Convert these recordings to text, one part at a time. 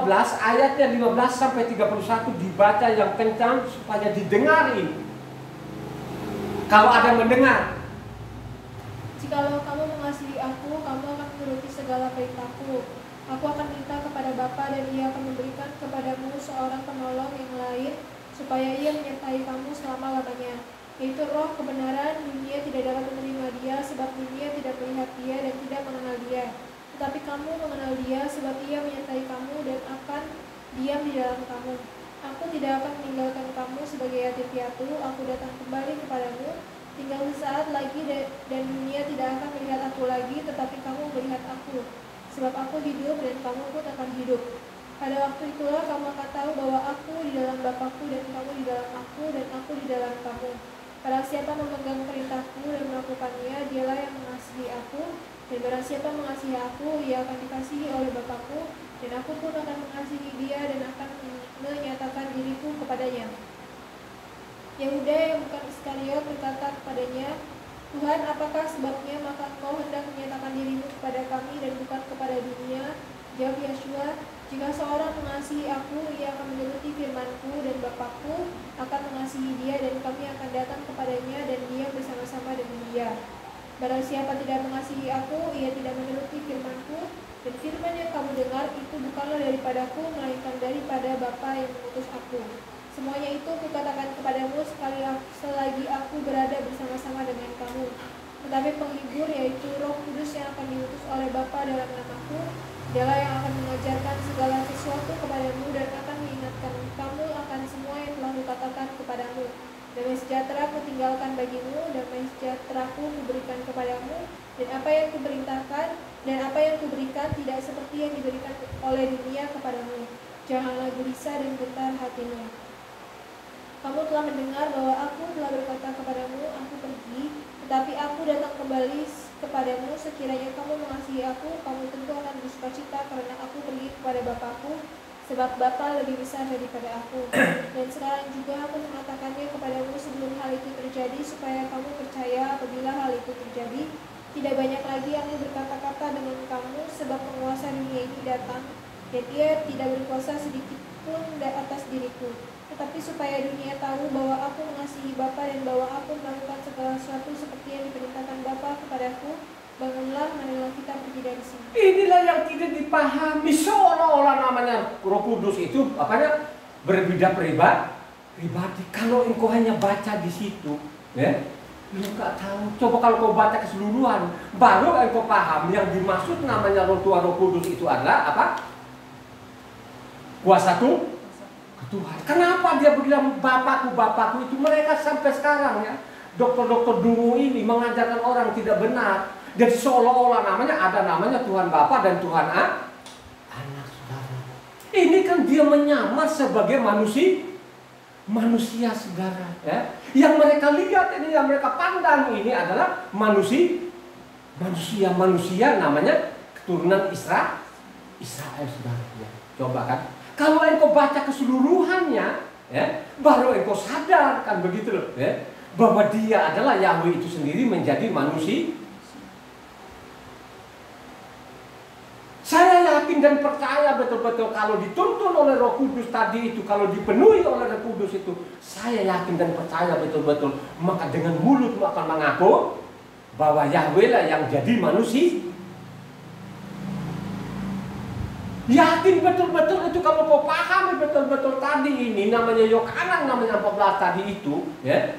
15 ayatnya 15 sampai 31 dibaca yang kencang supaya didengari. Kalau ada mendengar. Jikalau kamu mengasihi aku, kamu akan menuruti segala perintahku. Aku akan minta kepada Bapa dan Ia akan memberikan kepadamu seorang penolong yang lain, supaya Ia menyertai kamu selama-lamanya, yaitu Roh kebenaran. Dunia tidak dapat menerima Dia, sebab dunia tidak melihat Dia dan tidak mengenal Dia. Tetapi kamu mengenal Dia, sebab Ia menyertai kamu dan akan diam di dalam kamu. Aku tidak akan meninggalkan kamu sebagai yatim piatu. Aku datang kembali kepadamu. Tinggal sesaat lagi dan dunia tidak akan melihat aku lagi, tetapi kamu melihat aku. Sebab aku hidup dan kamu pun akan hidup. Pada waktu itulah kamu akan tahu bahwa aku di dalam Bapa-Ku dan kamu di dalam aku dan aku di dalam kamu. Barang siapa memegang perintahku dan melakukannya, dialah yang mengasihi aku. Dan barang siapa mengasihi aku, ia akan dikasihi oleh Bapa-Ku, dan aku pun akan mengasihi dia dan akan menyatakan diriku kepadanya. Yehuda yang bukan Iskariot berkata kepadanya, Tuhan, apakah sebabnya maka engkau hendak menyatakan dirimu kepada kami dan bukan kepada dunia? Jawab Yeshua, jika seorang mengasihi aku, ia akan menuruti firman-Ku, dan Bapa-Ku akan mengasihi dia, dan kami akan datang kepadanya dan dia bersama-sama dengan dia. Barang siapa tidak mengasihi aku, ia tidak menuruti firman-Ku, dan firman yang kamu dengar itu bukanlah daripadaku, melainkan daripada Bapa yang mengutus aku. Semuanya itu kukatakan kepadamu selagi aku berada bersama-sama dengan kamu. Tetapi penghibur, yaitu Roh Kudus yang akan diutus oleh Bapa dalam namaku, dialah yang akan mengajarkan segala sesuatu kepadamu dan akan mengingatkan kamu akan semua yang telah kukatakan kepadamu. Damai sejahtera kutinggalkan bagimu, damai sejahteraku kuberikan kepadamu, dan apa yang kuperintahkan dan apa yang kuberikan tidak seperti yang diberikan oleh dunia kepadamu. Janganlah gelisah dan gentar hatimu. Kamu telah mendengar bahwa aku telah berkata kepadamu, aku pergi, tetapi aku datang kembali kepadamu. Sekiranya kamu mengasihi aku, kamu tentu akan bersukacita karena aku pergi kepada Bapa-Ku, sebab Bapa lebih besar daripada aku. Dan sekarang juga aku mengatakannya kepadamu sebelum hal itu terjadi, supaya kamu percaya apabila hal itu terjadi. Tidak banyak lagi aku berkata-kata dengan kamu, sebab penguasa dunia ini datang, dan ia tidak berkuasa sedikit pun atas diriku. Tetapi supaya dunia tahu bahwa aku mengasihi Bapa dan bahwa aku melakukan segala sesuatu seperti yang diperintahkan Bapa kepadaku, bangunlah, marilah kita pergi dari sini. Inilah yang tidak dipahami, seolah-olah namanya Roh Kudus itu pribadi. Kalau engkau hanya baca di situ, ya, lu nggak tahu. Coba kalau kau baca keseluruhan, baru engkau paham yang dimaksud namanya Roh Kudus itu adalah apa? Kuasa Tuhan. Kenapa dia bilang Bapakku itu? Mereka sampai sekarang ya, dokter-dokter dulu ini mengajarkan orang tidak benar. Jadi seolah-olah namanya Tuhan Bapa dan Tuhan Anak, saudara. Ini kan dia menyamar sebagai manusia saudara ya. Yang mereka lihat ini, yang mereka pandang ini adalah manusia namanya keturunan Israel saudara ya. Coba kan. Kalau engkau baca keseluruhannya, ya, baru engkau sadar kan begitu loh, ya, bahwa dia adalah Yahweh itu sendiri menjadi manusia. Saya yakin dan percaya betul-betul kalau dituntun oleh Roh Kudus tadi itu, kalau dipenuhi oleh Roh Kudus itu, saya yakin dan percaya betul-betul, maka dengan mulutmu akan mengaku bahwa Yahweh lah yang jadi manusia. Yakin betul-betul itu kalau kau pahami betul-betul tadi ini namanya Yohanan namanya 14 tadi itu ya.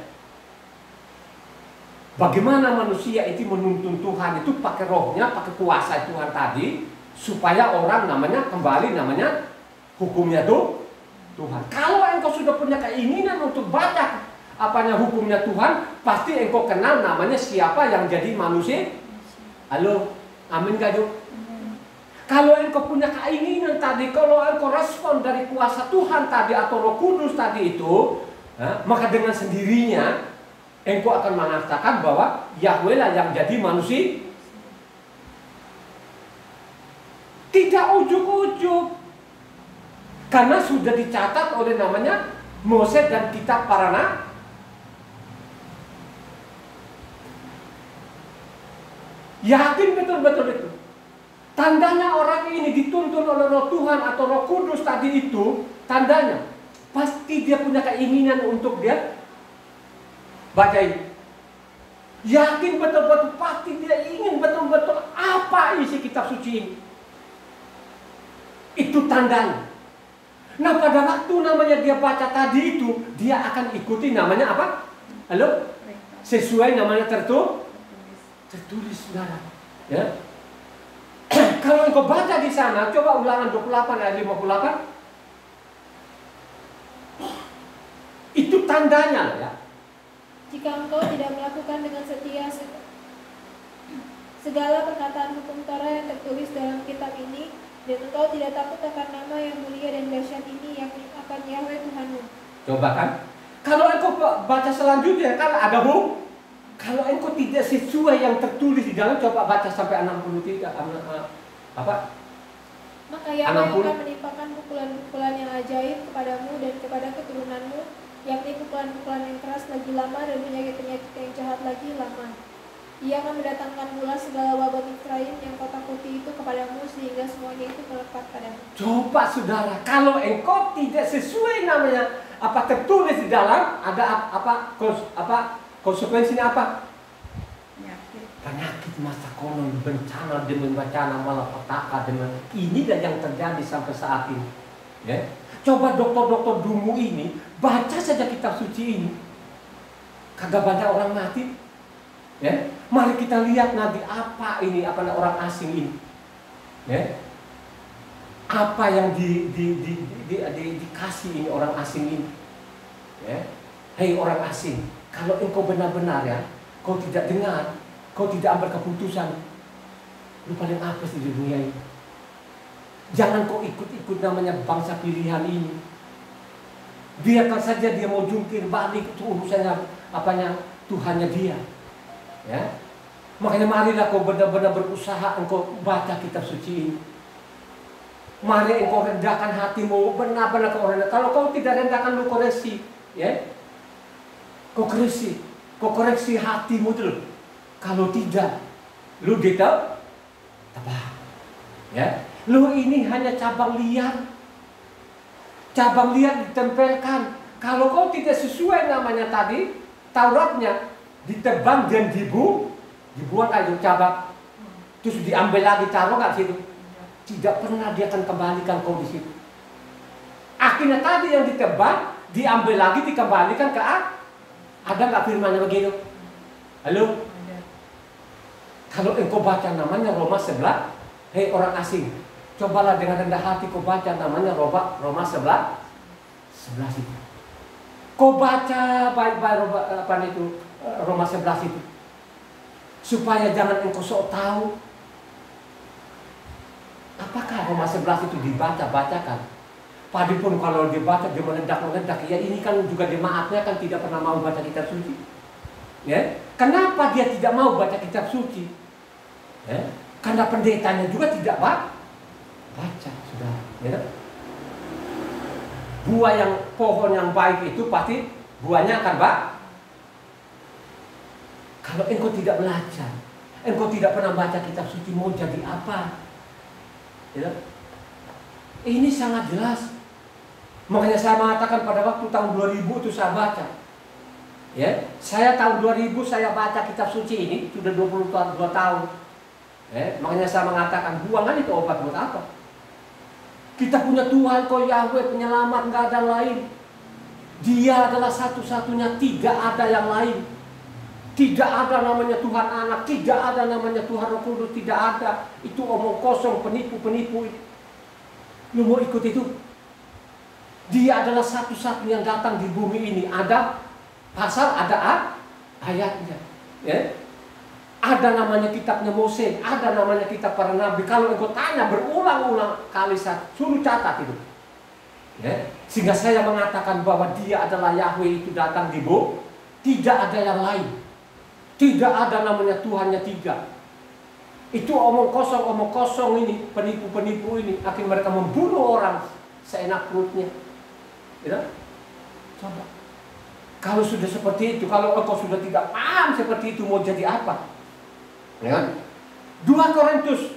Bagaimana manusia itu menuntun Tuhan itu pakai rohnya, pakai kuasa Tuhan tadi supaya orang namanya kembali namanya hukumnya tuh Tuhan. Kalau engkau sudah punya keinginan untuk baca hukumnya Tuhan, pasti engkau kenal namanya siapa yang jadi manusia. Halo, amin gak Juk? Kalau engkau punya keinginan tadi, kalau engkau respon dari kuasa Tuhan tadi atau Roh Kudus tadi itu, maka dengan sendirinya engkau akan mengatakan bahwa Yahweh lah yang jadi manusia. Tidak ujuk-ujuk, karena sudah dicatat oleh namanya Moses dan kitab para nabi. Yakin betul-betul itu. Tandanya orang ini dituntun oleh Roh Tuhan atau Roh Kudus tadi itu, tandanya pasti dia punya keinginan untuk dia baca ini. Yakin betul-betul, pasti dia ingin betul-betul apa isi kitab suci ini. Itu tandanya. Nah, pada waktu namanya dia baca tadi itu, dia akan ikuti namanya apa? Halo? Sesuai namanya tertulis, saudara. Ya. Kalau engkau baca di sana, coba Ulangan 28 ayat 58. Itu tandanya ya. Jika engkau tidak melakukan dengan setia segala perkataan hukum Torah yang tertulis dalam kitab ini, dan engkau tidak takut akan nama yang mulia dan dahsyat ini, yakni akan Yahweh Tuhanmu. Coba kan? Kalau engkau baca selanjutnya kan ada hukum. Kalau engkau tidak sesuai yang tertulis di dalam, coba baca sampai 63 apa? Maka Yahweh akan menimpakan pukulan-pukulan yang ajaib kepadamu dan kepada keturunanmu, yakni pukulan-pukulan yang keras lagi lama dan penyakit-penyakit yang jahat lagi lama. Ia akan mendatangkan mula segala wabah Misraim yang kau takuti itu kepadamu, sehingga semuanya itu melekat padamu. Coba saudara, kalau engkau tidak sesuai namanya apa tertulis di dalam, ada apa konsekuensinya apa? Penyakit masa konon, bencana demi bencana, malapetaka dengan ini dan yang terjadi sampai saat ini. Ya. Coba dokter-dokter dungu ini baca saja kitab suci ini, kagak banyak orang mati. Ya. Mari kita lihat nanti apa ini, apa orang asing ini. Ya. Apa yang dikasih ini orang asing ini. Ya. Hei orang asing, kalau engkau benar-benar ya, kau tidak dengar, kau tidak ambil keputusan, lu paling apa sih di dunia ini? Jangan kau ikut-ikut namanya bangsa pilihan ini. Biarkan saja dia mau jungkir balik, itu urusannya apanya Tuhannya dia. Ya, makanya marilah kau benar-benar berusaha engkau baca kitab suci ini. Mari engkau rendahkan hatimu, benar-benar kau rendah. Kalau kau tidak rendahkan, lu koreksi, ya, kau koreksi hatimu dulu. Kalau tidak, lu tebak, ya, lu ini hanya cabang liar. Cabang liar ditempelkan. Kalau kau tidak sesuai namanya tadi, Tauratnya ditebang dan dibuang kayak cabang, terus diambil lagi, taruh nggak situ? Tidak pernah dia akan kembalikan kau di situ. Akhirnya tadi yang ditebang, diambil lagi, dikembalikan ke ada nggak firmannya begitu? Halo? Kalau engkau baca namanya Roma 11, hei orang asing, cobalah dengan rendah hati kau baca namanya Roma 11 itu. Kau baca baik-baik Roma 11 itu. Supaya jangan engkau sok tahu. Apakah Roma 11 itu dibaca-bacakan? Padahal kalau dibaca dia meledak-meledak. Ya ini kan juga jemaatnya kan tidak pernah mau baca kitab suci. Ya, kenapa dia tidak mau baca kitab suci? Ya, karena pendetanya juga tidak baca, sudah. Ya. Buah yang pohon yang baik itu pasti buahnya akan Kalau engkau tidak belajar, engkau tidak pernah baca kitab suci, mau jadi apa? Ya. Ini sangat jelas. Makanya saya mengatakan pada waktu tahun 2000 itu saya baca. Ya, saya tahun 2000 saya baca kitab suci ini sudah 22 tahun. Makanya saya mengatakan buangan itu obat buat apa? Kita punya Tuhan kau Yahweh penyelamat, nggak ada lain. Dia adalah satu-satunya, tidak ada yang lain. Tidak ada namanya Tuhan Anak, tidak ada namanya Tuhan Roh Kudus, tidak ada. Itu omong kosong, penipu-penipu. Lu mau ikut itu? Dia adalah satu-satunya yang datang di bumi ini. Ada pasal, ada ayatnya. Ya? Ada namanya kitabnya Mose, ada namanya kitab para nabi. Kalau engkau tanya berulang-ulang kali, saya suruh catat itu. Ya? Sehingga saya mengatakan bahwa dia adalah Yahweh itu datang di bumi. Tidak ada yang lain. Tidak ada namanya Tuhannya tiga. Itu omong kosong ini, penipu-penipu ini. Akhirnya mereka membunuh orang seenak perutnya. Ya? Coba. Kalau sudah seperti itu, kalau engkau sudah tidak paham seperti itu, mau jadi apa? Ya. 2 Korintus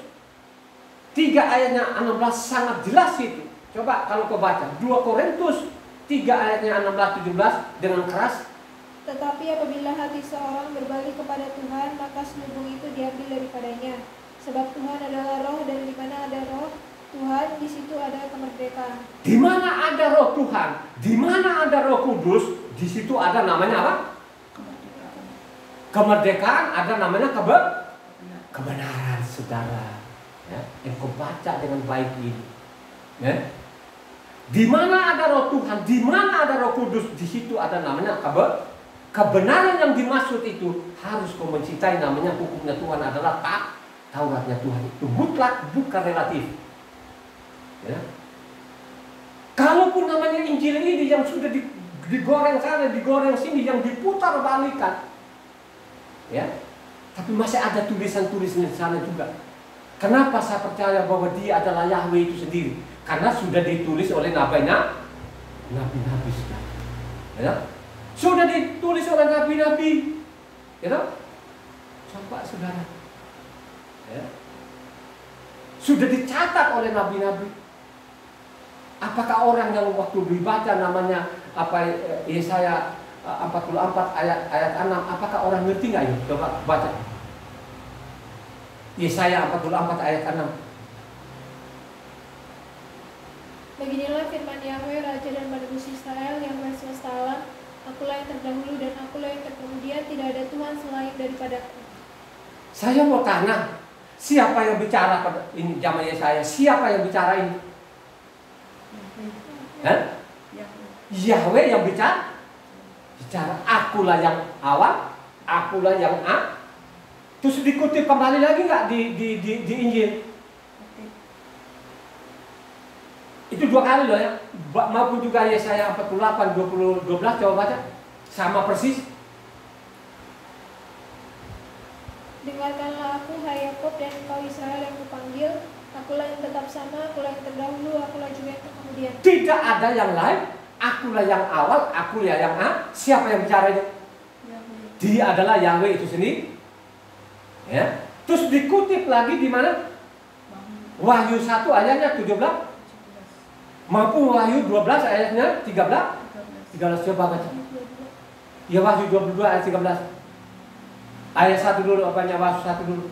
3 ayatnya 16 sangat jelas itu. Coba kalau kau baca 2 Korintus 3 ayatnya 16-17 dengan keras. Tetapi apabila hati seorang berbalik kepada Tuhan, maka selubung itu diambil daripadanya. Sebab Tuhan adalah roh, dan di mana ada roh Tuhan, di situ ada kemerdekaan. Di mana ada roh Tuhan, di mana ada Roh Kudus, di situ ada namanya apa? Kemerdekaan, ada namanya kebenaran, saudara. Ya, engkau baca dengan baik ini. Ya. Di mana ada roh Tuhan, di mana ada Roh Kudus, di situ ada namanya kebenaran. Yang dimaksud itu harus kau mencintai, namanya hukumnya Tuhan adalah Tauratnya Tuhan. Itu mutlak, bukan relatif. Ya. Kalaupun namanya Injil ini yang sudah digoreng sana, digoreng sini, yang diputar balikan, ya, tapi masih ada tulisan-tulisan di sana juga. Kenapa saya percaya bahwa dia adalah Yahweh itu sendiri? Karena sudah ditulis oleh nabi-nabi sudah. Ya? Sudah ditulis oleh nabi-nabi. Ya? Coba saudara. Ya? Sudah dicatat oleh nabi-nabi. Apakah orang yang waktu dibaca namanya Yesaya 44 ayat 6, apakah orang ngerti nggak ini? Coba baca. Yesaya 44 ayat 6. Beginilah firman Yahweh, Raja dan Penebus Israel, yang Maha Semesta Alam. Akulah yang terdahulu dan akulah yang terkemudian, tidak ada Tuhan selain daripadaku. Saya mau tanya, siapa yang bicara pada ini zaman Yesaya? Siapa yang bicara ini? Hah? Yahweh yang bicara. Akulah yang awal, akulah yang Terus dikutip kembali lagi nggak di Injil? Itu 2 kali loh ya. Maupun juga Yesaya 48 12 coba baca. Sama persis. Dengarkanlah aku, hai Yakub, dan engkau Israel yang kupanggil. Akulah yang tetap sama, akulah yang terdahulu, akulah juga yang terkemudian. Tidak ada yang lain. Akulah yang awal, akulah yang Siapa yang bicara itu? Dia adalah Yahweh itu sendiri. Ya. Terus dikutip lagi di mana? Wahyu 1 ayatnya 17. Maupun Wahyu 12 ayatnya 13 coba baca. Ya, Wahyu 22 ayat 13. Ayat 1 dulu, apanya Wahyu 1 dulu.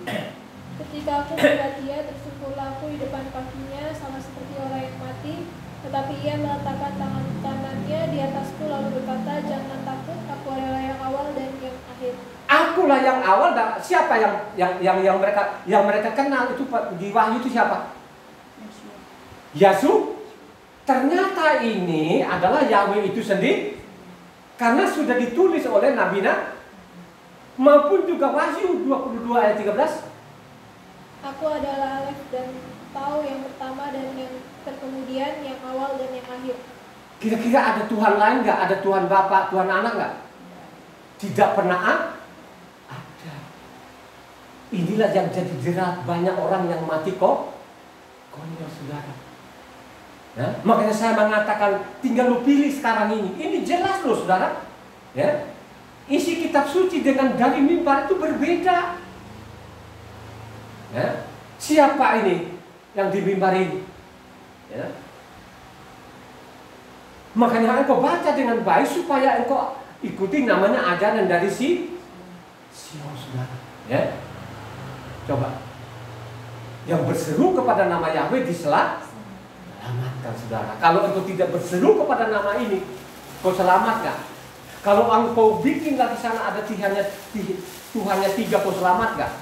Ketika aku melihat dia, tersungkurlah aku di depan kakinya, sama seperti orang yang mati. Tetapi ia meletakkan tangan kanannya di atasku, lalu berkata, jangan takut, aku adalah yang awal dan yang akhir. Akulah yang awal. Dan siapa yang mereka kenal itu di Wahyu itu siapa? Yesus. Ternyata ini adalah Yahweh itu sendiri, karena sudah ditulis oleh Nabi maupun juga Wahyu 22 ayat 13. Aku adalah Alef dan Tau, yang pertama dan yang terkemudian, yang awal dan yang akhir. Kira-kira ada Tuhan lain nggak? Ada Tuhan Bapa, Tuhan Anak nggak? Tidak pernah ada. Inilah yang jadi jerat banyak orang yang mati konyol, saudara. Ya? Makanya saya mengatakan tinggal lu pilih sekarang ini. Ini jelas loh, saudara. Ya? Isi kitab suci dengan dari mimbar itu berbeda. Ya? Siapa ini yang di mimbar ini? Ya? Makanya engkau baca dengan baik supaya engkau ikuti namanya ajaran dari Sion, saudara. Ya? Coba. Yang berseru kepada nama Yahweh diselamatkan, saudara. Kalau engkau tidak berseru kepada nama ini, kau selamat gak? Kalau engkau bikin di sana ada Tuhannya 3, kau selamat gak?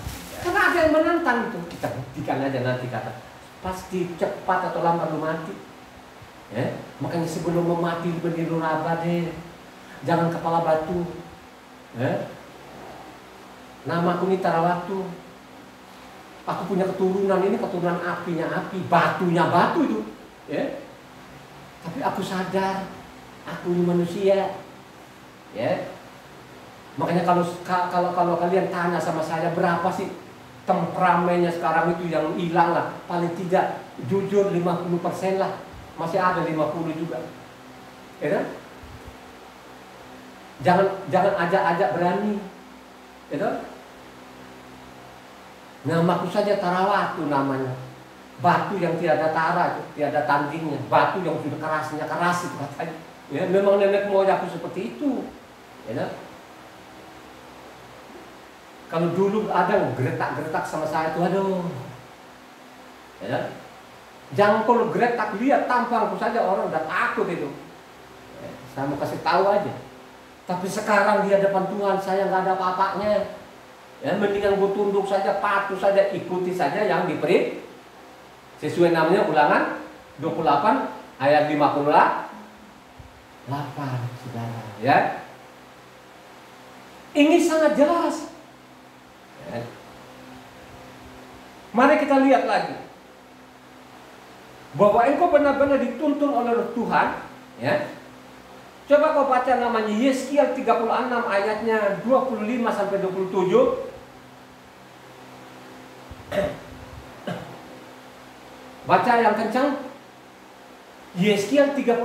Karena ada yang menantang itu. Kita buktikan aja nanti kata. Pasti cepat atau lambat lu mati. Ya? Makanya sebelum mau mati berdiri raba deh. Jangan kepala batu. Ya? Namaku ini Tarawatu. Aku punya keturunan, ini keturunan apinya api, batunya batu itu. Ya? Tapi aku sadar, aku ini manusia. Ya? Makanya kalau kalian tanya sama saya berapa sih temperamennya sekarang itu yang hilang lah, paling tidak jujur 50% lah, masih ada 50 juga, ya kan? Jangan ajak-ajak berani, ya kan? Namaku saja Tarawatu namanya, Batu yang tiada tara, tiada tandingnya, batu yang sudah kerasnya keras itu katanya. Ya, memang nenek moyang aku seperti itu. Ya, kalau dulu ada geretak-geretak sama saya tuh, aduh. Ya, jangan kalau geretak lihat tampangku saja orang udah takut itu. Ya, saya mau kasih tahu aja. Tapi sekarang di hadapan Tuhan saya nggak ada apa-apanya. Ya, mendingan gue tunduk saja, patuh saja, ikuti saja yang diberi. Sesuai namanya Ulangan 28 ayat 58, saudara. Ya, ini sangat jelas. Ya. Mari kita lihat lagi bahwa engkau benar-benar dituntun oleh Tuhan. Ya. Coba kau baca namanya Yeskiel 36 ayatnya 25 sampai 27. Baca yang kencang. Yeskiel 36.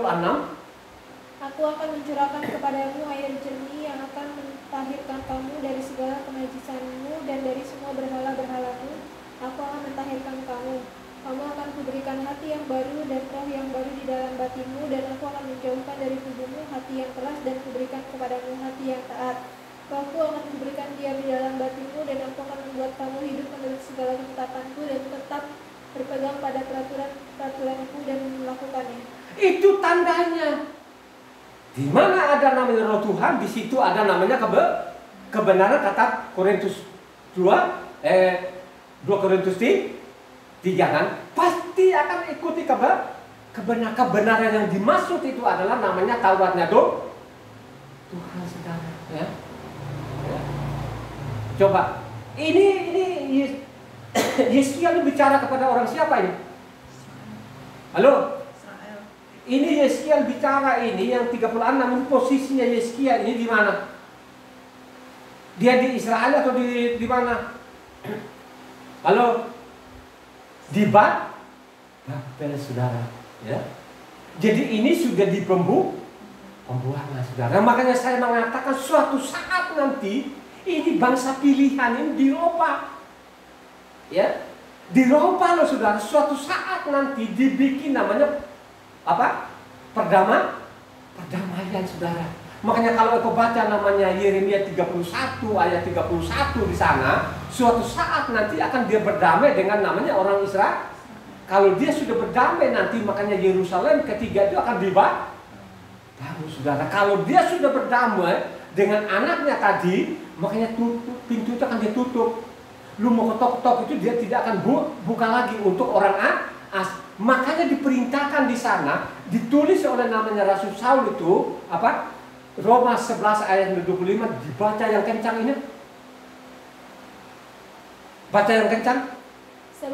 Aku akan mencurahkan kepadamu air jernih yang akan mentahirkan kamu dari segala kenajisanmu dan dari semua berhala-berhalamu. Aku akan mentahirkan kamu. Kamu akan kuberikan hati yang baru dan roh yang baru di dalam batinmu, dan aku akan menjauhkan dari tubuhmu hati yang keras dan kuberikan kepadamu hati yang taat. Rohku akan kuberikan diam di dalam batinmu, dan aku akan membuat kamu hidup menurut segala ketetapanku dan tetap berpegang pada peraturan-peraturanku dan melakukannya. Itu tandanya. Di mana ada namanya Roh Tuhan, di situ ada namanya kebenaran, kata Korintus 2 Korintus 3 kan, pasti akan ikuti kebenaran yang dimaksud itu adalah namanya Tauratnya Tuhan, saudara. Ya. Ya. Coba ini Yeskiel bicara kepada orang siapa ini? Halo? Israel. Ini Yeskiel bicara ini yang 36, posisinya Yeskiel ini di mana? Dia di Israel atau di mana? Halo? Di Babel, saudara. Ya. Jadi ini sudah di pembuangan, saudara. Makanya saya mengatakan suatu saat nanti ini bangsa pilihan ini diropa. Ya, diropa loh, saudara. Suatu saat nanti dibikin namanya apa? Perdamaian, saudara. Makanya kalau aku baca namanya Yeremia 31 ayat 31 di sana, suatu saat nanti akan dia berdamai dengan namanya orang Israel. Kalau dia sudah berdamai nanti, makanya Yerusalem ketiga itu akan dibangun, saudara. Kalau dia sudah berdamai dengan anaknya tadi, makanya pintu itu akan ditutup. Lu mau ketok-ketok itu dia tidak akan buka lagi untuk orang as. Makanya diperintahkan di sana, ditulis oleh namanya Rasul Saul itu apa? Roma 11 ayat 25, dibaca yang kencang ini. Baca yang kencang.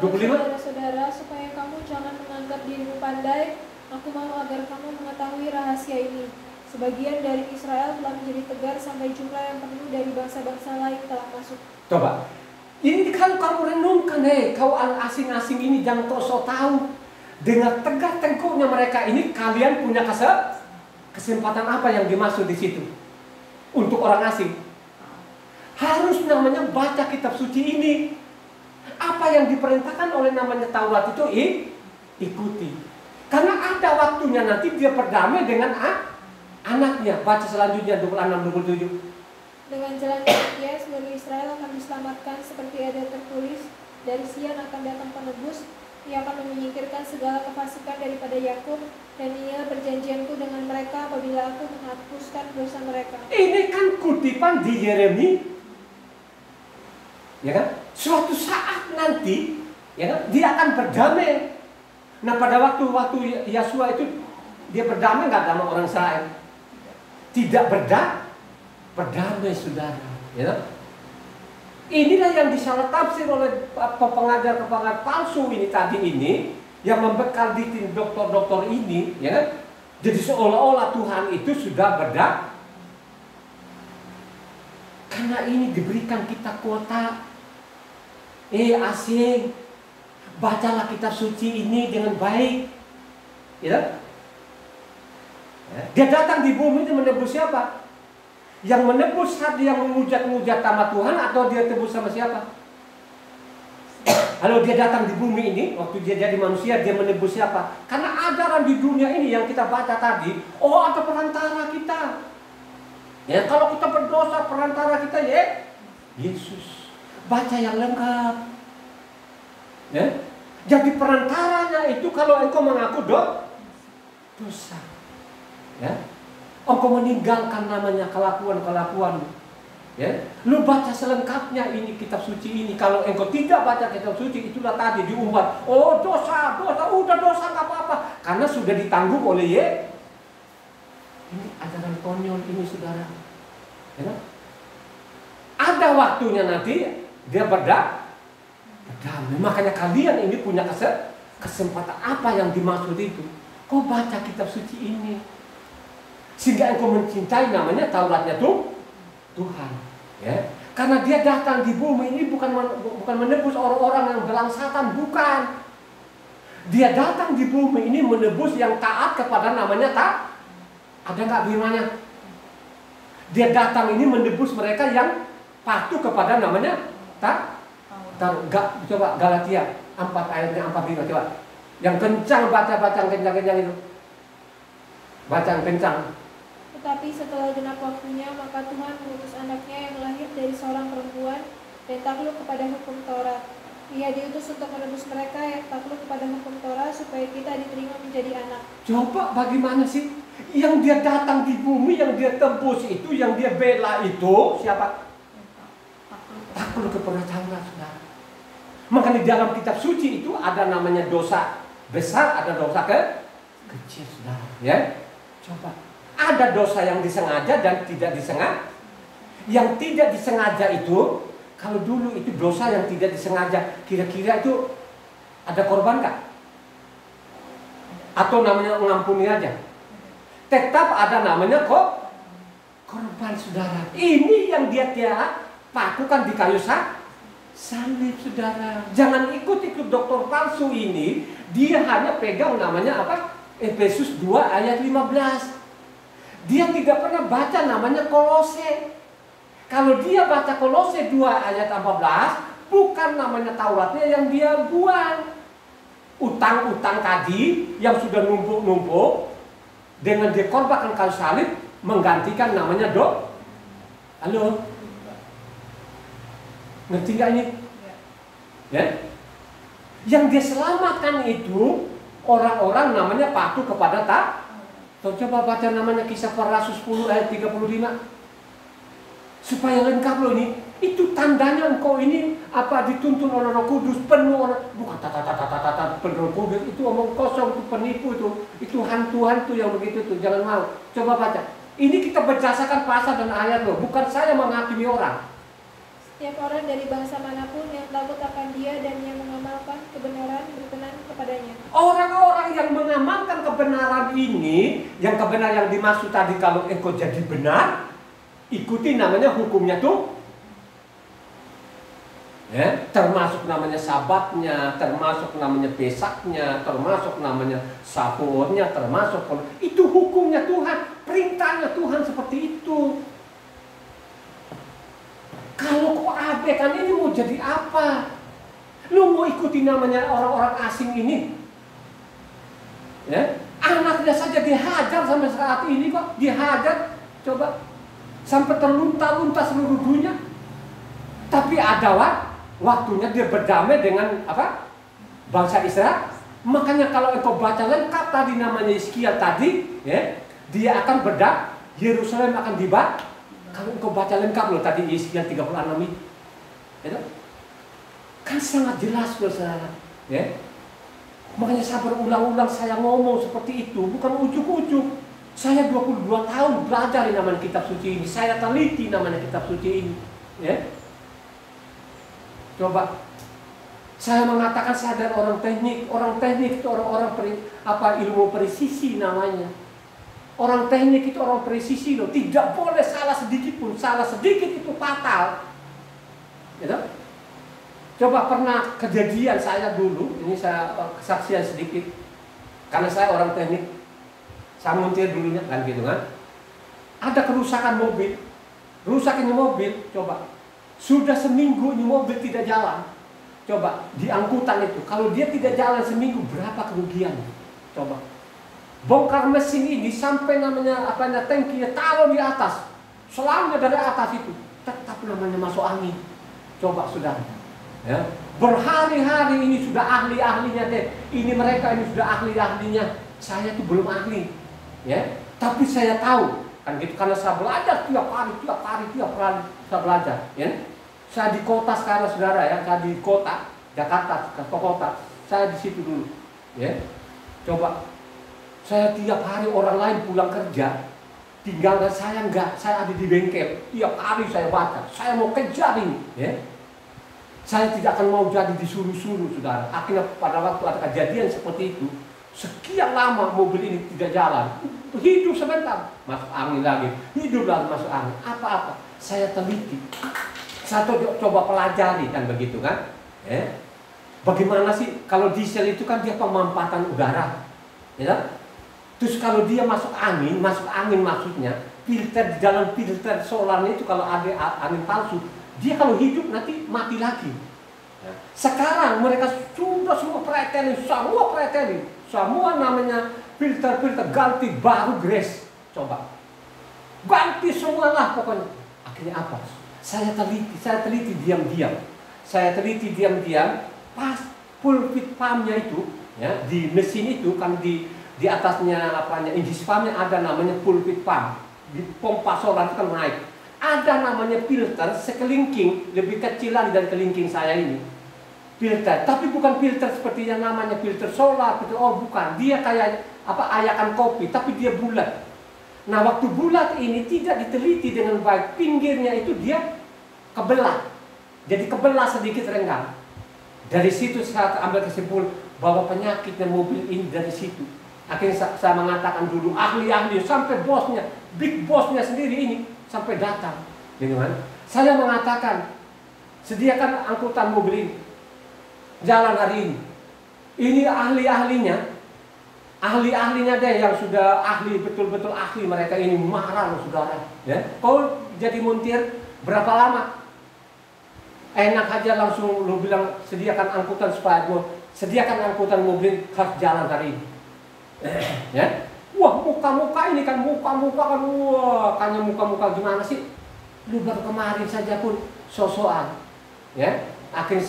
25. 25. Saudara-saudara, supaya kamu jangan menganggap dirimu pandai, aku mau agar kamu mengetahui rahasia ini. Sebagian dari Israel telah menjadi tegar sampai jumlah yang penuh dari bangsa-bangsa lain telah masuk. Coba. Ini kan kamu renungkan, kau asing-asing ini jangan kau so tahu. Dengan tegak tengkuknya mereka ini, kalian punya kesempatan apa yang dimaksud di situ? Untuk orang asing. Harus namanya baca kitab suci ini. Apa yang diperintahkan oleh namanya Taurat itu ikuti. Karena ada waktunya nanti dia berdamai dengan anaknya. Baca selanjutnya 26-27. Dengan jalan dia seluruh Israel akan diselamatkan, seperti ada tertulis, dari Sion akan datang penebus. Ia akan menyingkirkan segala kefasikan daripada Yakub, dan ia berjanjianku dengan mereka apabila aku menghapuskan dosa mereka. Ini kan kutipan di Yeremia, ya kan? Suatu saat nanti, ya kan, dia akan berdamai. Nah, pada waktu Yosua itu dia berdamai nggak sama orang Israel? Tidak berdamai, saudara. Ya kan? Inilah yang disalah tafsir oleh pengajar-pengajar palsu ini tadi ini, yang membekal di dokter-dokter ini, ya kan? Jadi seolah-olah Tuhan itu sudah berdamai. Karena ini diberikan kita kuota. Asing, bacalah kitab suci ini dengan baik, ya. Dia datang di bumi itu menebus siapa? Yang menebus hati yang menghujat-hujat sama Tuhan, atau dia tebus sama siapa? Kalau dia datang di bumi ini, waktu dia jadi manusia, dia menebus siapa? Karena ajaran di dunia ini yang kita baca tadi, oh ada perantara kita. Ya, kalau kita berdosa, perantara kita ya Yesus. Baca yang lengkap. Ya. Jadi perantaranya itu kalau engkau mengaku dosa. Ya. Engkau meninggalkan namanya kelakuan-kelakuan. Ya, lu baca selengkapnya ini kitab suci ini. Kalau engkau tidak baca kitab suci, itulah tadi diumbar. Oh dosa, udah dosa nggak apa-apa, karena sudah ditanggung oleh Ini ajaran konyol ini, saudara. Ya? Ada waktunya nanti dia berdamai. Makanya kalian ini punya kesempatan. Apa yang dimaksud itu? Kau baca kitab suci ini, sehingga engkau mencintai namanya Tauratnya tuh Tuhan, ya, karena dia datang di bumi ini bukan menebus orang-orang yang belangsatan, bukan. Dia datang di bumi ini menebus yang taat kepada namanya ada nggak firmannya? Dia datang ini menebus mereka yang patuh kepada namanya coba Galatia 4 ayatnya 4-5 coba. Yang kencang baca kencang itu. Baca yang kencang. Tetapi setelah genap waktunya, maka Tuhan mengutus anaknya yang lahir dari seorang perempuan dan takluk kepada hukum Taurat. Ia diutus untuk menebus mereka yang takluk kepada hukum Taurat supaya kita diterima menjadi anak. Coba bagaimana sih? Yang dia datang di bumi, yang dia tembus itu, yang dia bela itu siapa? Takluk kepada Taurat, saudara. Maka di dalam kitab suci itu ada namanya dosa besar, ada dosa kecil, saudara. Ya, coba. Ada dosa yang disengaja dan tidak disengaja. Yang tidak disengaja itu, kalau dulu itu dosa yang tidak disengaja, kira-kira itu ada korban kah? Atau namanya mengampuni aja? Tetap ada namanya korban, saudara. Ini yang dia pakukan di kayu salib, saudara. Jangan ikut-ikut dokter palsu ini. Dia hanya pegang namanya apa? Efesus 2 ayat 15. Dia tidak pernah baca namanya Kolose. Kalau dia baca Kolose 2 ayat 14, bukan namanya Tauratnya yang dia buang. Utang-utang tadi yang sudah numpuk-numpuk, dengan dikorbankan kayu salib, menggantikan namanya Halo? Ngerti gak ini? Ya? Yang dia selamatkan itu orang-orang namanya patuh kepada Coba baca namanya Kisah Para Rasul 10 ayat 35. Supaya lengkap loh ini. Itu tandanya engkau ini dituntun oleh Roh Kudus, penuh bukan penuh Roh Kudus, itu omong kosong, itu penipu itu hantu-hantu yang begitu tuh, jangan mau. Coba baca. Ini kita berdasarkan pasal dan ayat loh, bukan saya menghakimi orang. Setiap orang dari bangsa manapun yang takut akan dia dan yang mengamalkan kebenaran berkenan kepadanya. Orang-orang yang mengamalkan kebenaran ini, yang kebenaran yang dimaksud tadi, kalau engkau jadi benar, ikuti namanya hukumnya tuh. Ya, termasuk namanya sabatnya, termasuk namanya pesaknya, termasuk namanya sahurnya, termasuk itu hukumnya Tuhan, perintahnya Tuhan seperti itu. Kalau kau abaikan ini mau jadi apa? Lu mau ikuti namanya orang-orang asing ini? Ya, anaknya saja dihajar sampai saat ini kok, dihajar, coba sampai terlunta-lunta seluruh dunia. Tapi ada waktunya dia berdamai dengan bangsa Israel. Makanya kalau engkau baca lengkap tadi namanya Yeskiel tadi, ya, dia akan Yerusalem akan dibakar. Kalau engkau baca lengkap loh tadi Yeskiel 36 itu, ya, kan sangat jelas loh, saudara. Ya. Makanya saya berulang-ulang saya ngomong seperti itu, bukan ujuk-ujuk. Saya 22 tahun belajar namanya kitab suci ini, saya teliti namanya kitab suci ini. Ya. Coba, saya mengatakan saya adalah orang teknik itu orang-orang ilmu presisi namanya. Orang teknik itu orang presisi loh, tidak boleh salah sedikit pun, salah sedikit itu fatal. Gitu? Coba pernah kejadian saya dulu, ini saya kesaksian sedikit, karena saya orang teknik, saya montir dulunya kan gitu kan. Ada kerusakan mobil, rusak ini mobil, coba sudah seminggu ini mobil tidak jalan, Coba di angkutan itu, kalau dia tidak jalan seminggu, berapa kerugiannya? Coba bongkar mesin ini sampai namanya tangkinya taruh di atas, selangnya dari atas itu tetap namanya masuk angin. Coba saudara, ya, berhari-hari ini sudah ahli-ahlinya deh. Ini mereka ini sudah ahli-ahlinya. Saya tuh belum ahli, ya. Tapi saya tahu kan gitu, karena saya belajar tiap hari saya belajar, ya. Saya di kota sekarang saudara, ya, saya di kota Jakarta, kota, saya di situ dulu, ya. Coba, saya tiap hari orang lain pulang kerja, tinggalkan saya enggak, saya ada di bengkel, tiap hari saya baca, saya mau kejar ini, ya. Saya tidak akan mau jadi disuruh-suruh, saudara. Akhirnya pada waktu ada kejadian seperti itu, sekian lama mobil ini tidak jalan, hidup sebentar, masuk angin lagi, hidup lagi masuk angin, apa-apa. Saya teliti. Saya coba pelajari kan begitu kan, bagaimana sih kalau diesel itu kan dia pemanfaatan udara, ya. Terus kalau dia masuk angin maksudnya filter di dalam filter solarnya itu kalau ada angin palsu, dia kalau hidup nanti mati lagi. Nah, sekarang mereka sudah semua pretelin, semua namanya filter ganti baru grace, coba ganti semualah pokoknya. Akhirnya apa? Saya teliti diam-diam. Pas pulpit pumpnya itu, ya, di mesin itu kan di atasnya injis pumpnya ada namanya pulpit pump. Di pompa solar itu kan naik. Ada namanya filter sekelingking lebih kecil lagi dari kelingking saya ini. Filter, tapi bukan filter seperti yang namanya filter solar, bukan. Dia kayak ayakan kopi, tapi dia bulat. Nah, waktu bulat ini tidak diteliti dengan baik, pinggirnya itu dia kebelah. Jadi kebelah sedikit renggang. Dari situ saya ambil kesimpulan bahwa penyakitnya mobil ini dari situ. Akhirnya saya mengatakan dulu ahli-ahli sampai bosnya, big bosnya sendiri ini sampai datang. Gimana? Saya mengatakan sediakan angkutan mobil ini jalan hari ini. Ini ahli-ahlinya deh yang sudah ahli, betul-betul ahli mereka ini, marah loh saudara, ya. Kau jadi montir berapa lama? Enak aja langsung lu bilang sediakan angkutan supaya sediakan angkutan mobil harus jalan hari ini. Ya. Wah, muka-muka kan wah, kayaknya muka-muka gimana sih? Lu baru kemarin saja pun sosokan. Ya. Akhirnya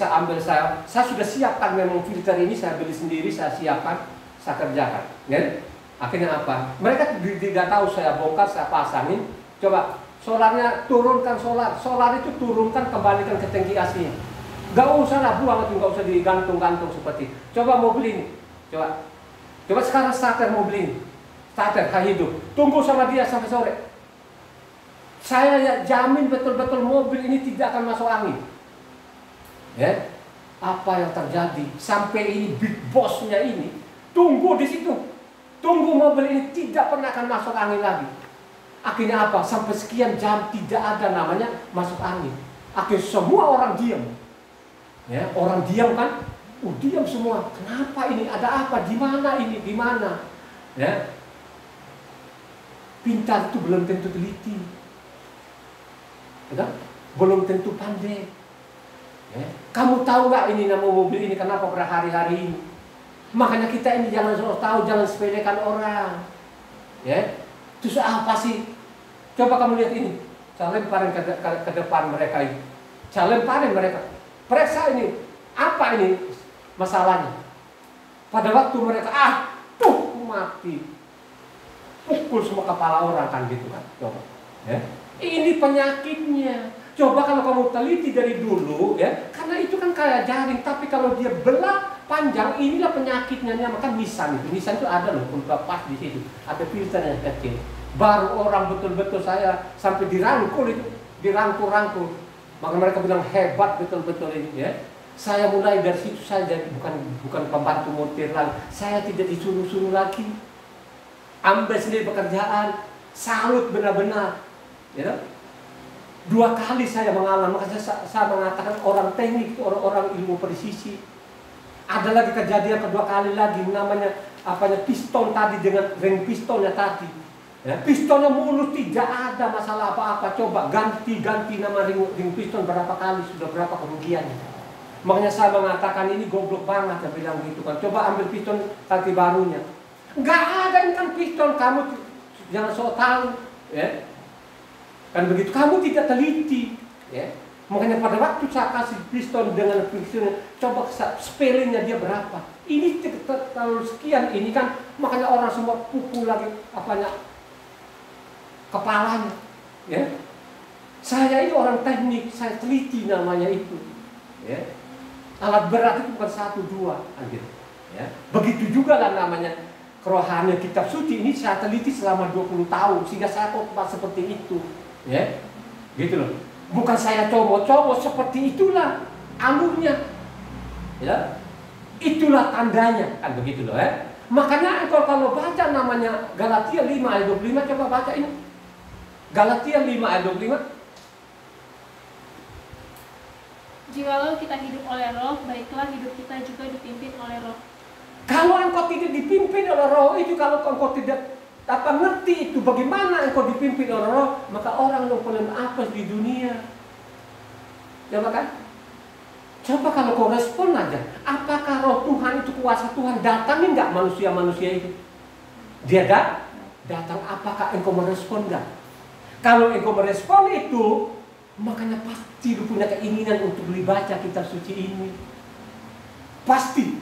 saya sudah siapkan memang filter ini, saya beli sendiri, saya siapkan, saya kerjakan, ya. Akhirnya apa? Mereka tidak tahu, saya bongkar, saya pasangin. Coba solarnya turunkan, solar itu turunkan, kembalikan ke tangki aslinya. Gak usah lah buang itu, gak usah digantung-gantung seperti. Coba mobil ini, coba sekarang starter mobil ini, starter hidup. Tunggu sama dia sampai sore. Saya jamin betul-betul mobil ini tidak akan masuk angin. Ya, apa yang terjadi sampai ini big bossnya ini tunggu di situ, tunggu mobil ini tidak pernah akan masuk angin lagi. Akhirnya apa? Sampai sekian jam tidak ada namanya masuk angin. Akhirnya semua orang diam. Ya, orang diam kan? Diam semua. Kenapa ini? Ada apa? Di mana ini? Di mana? Ya. Pintar itu belum tentu teliti. Ya, belum tentu pandai. Ya. Kamu tahu nggak ini nama mobil ini kenapa berhari-hari ini? Makanya kita ini jangan tahu, jangan sepelekan orang. Ya. Terus apa sih? Coba kamu lihat ini. Saya lemparin ke depan mereka ini. Saya lemparin mereka. Periksa ini. Apa ini masalahnya? Pada waktu mereka mati. Pukul semua kepala orang kan gitu kan. Coba. Ya. Ini penyakitnya. Coba kalau kamu teliti dari dulu, ya, karena itu kan kayak jaring, tapi kalau dia belah panjang, inilah penyakitnya. Maka Nissan itu ada loh, pas di situ, ada filternya kecil. Baru orang betul-betul saya sampai dirangkul itu, dirangkul. Maka mereka bilang hebat betul-betul ini, ya. Saya mulai dari situ, saya jadi bukan pembantu montir lagi, saya tidak disuruh-suruh lagi, ambil sendiri pekerjaan, salut benar-benar, ya. 2 kali saya mengalami, makanya saya mengatakan orang teknik itu orang ilmu presisi. Ada lagi kejadian kedua kali lagi, namanya piston tadi dengan ring pistonnya tadi. Ya, pistonnya mulus, tidak ada masalah apa-apa. Coba ganti nama ring piston berapa kali, sudah berapa kerugiannya. Makanya saya mengatakan ini goblok banget, saya bilang gitu kan. Coba ambil piston kaki barunya. Nggak ada kan piston, kamu jangan sok tahu, ya. Kan begitu, kamu tidak teliti, ya. Makanya pada waktu saya kasih piston dengan piston, coba spellingnya dia berapa. Ini terlalu sekian, ini kan makanya orang semua pukul lagi apanya kepalanya, ya. Saya ini orang teknik, saya teliti namanya itu, ya. Alat berat itu bukan 1, 2, gitu. Ya. Begitu juga lah namanya kerohanian kitab suci ini saya teliti selama 20 tahun sehingga saya khotbah seperti itu, ya. Gitu loh. Bukan saya comot-comot, seperti itulah alurnya. Ya. Itulah tandanya, kan begitu loh, ya. Makanya engkau kalau baca namanya Galatia 5 ayat 25, coba baca ini. Galatia 5 ayat 25. Jikalau kita hidup oleh roh, baiklah hidup kita juga dipimpin oleh roh. Kalau engkau tidak dipimpin oleh roh itu, kalau engkau tidak ngerti itu bagaimana engkau dipimpin oleh roh, maka orang yang paling apes di dunia. Coba kan? Coba kalau kau respon aja, apakah roh Tuhan itu, kuasa Tuhan datangin nggak manusia-manusia itu? Dia datang, apakah engkau merespon nggak? Kalau engkau merespon itu, makanya pasti lu punya keinginan untuk dibaca kitab suci ini. Pasti,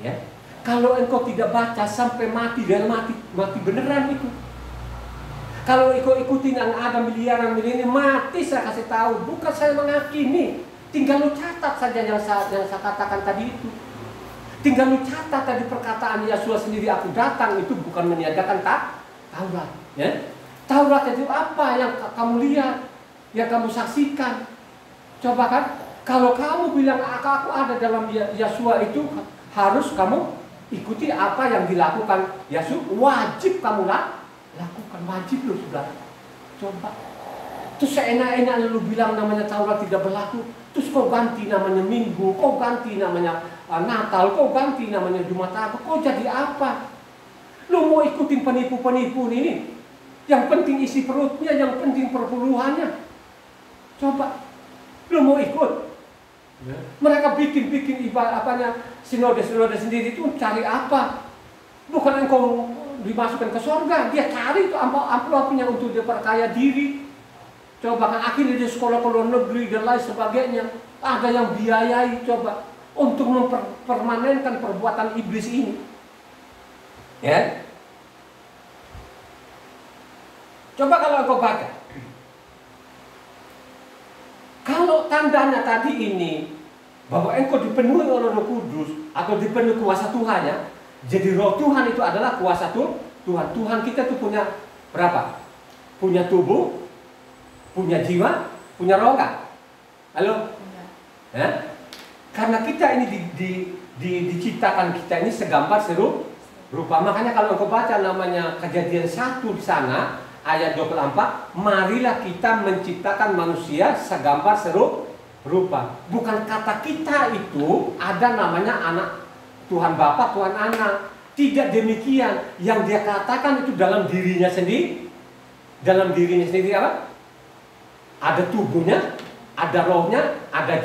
ya. Kalau engkau tidak baca sampai mati, dan mati beneran itu. Kalau engkau ikutin yang ada miliaran ini mati, saya kasih tahu, bukan saya menghakimi. Tinggal lu catat saja yang saya katakan tadi itu. Tinggal lu catat tadi perkataan Yesus sendiri, aku datang itu bukan meniadakan Taurat, ya. Taurat itu apa yang kamu lihat, yang kamu saksikan. Coba kan, kalau kamu bilang aku ada dalam Yesus itu, harus kamu ikuti apa yang dilakukan Yesus. Wajib kamu lakukan, wajib loh saudara. Coba. Terus seenak-enaknya lu bilang namanya Taurat tidak berlaku, terus kau ganti namanya Minggu, kau ganti namanya Natal, kau ganti namanya Jumat Agung, kau jadi apa? Lu mau ikutin penipu-penipu ini? Yang penting isi perutnya, yang penting perpuluhannya. Coba, lu mau ikut? Ya. Mereka bikin ibadah apanya sinode sendiri itu cari apa? Bukan engkau dimasukkan ke surga, dia cari itu amplopnya untuk dia perkaya diri. Coba kan akhirnya di sekolah luar negeri dan lain sebagainya, ada yang biayai coba untuk mempermanenkan perbuatan iblis ini. Ya. Coba kalau engkau baca. Kalau tandanya tadi ini bahwa engkau dipenuhi oleh Roh Kudus atau dipenuhi kuasa Tuhan, ya. Jadi Roh Tuhan itu adalah kuasa Tuhan. Tuhan kita itu punya berapa? Punya tubuh, punya jiwa, punya roh kan? Halo? Ya? Karena kita ini diciptakan kita ini segambar serupa. Makanya kalau engkau baca namanya Kejadian 1 di sana ayat 24, marilah kita menciptakan manusia segambar serupa. Bukan kata kita itu ada namanya anak Tuhan Bapa, Tuhan Anak. Tidak demikian. Yang dia katakan itu dalam dirinya sendiri. Dalam dirinya sendiri apa? Ada tubuhnya, ada rohnya, ada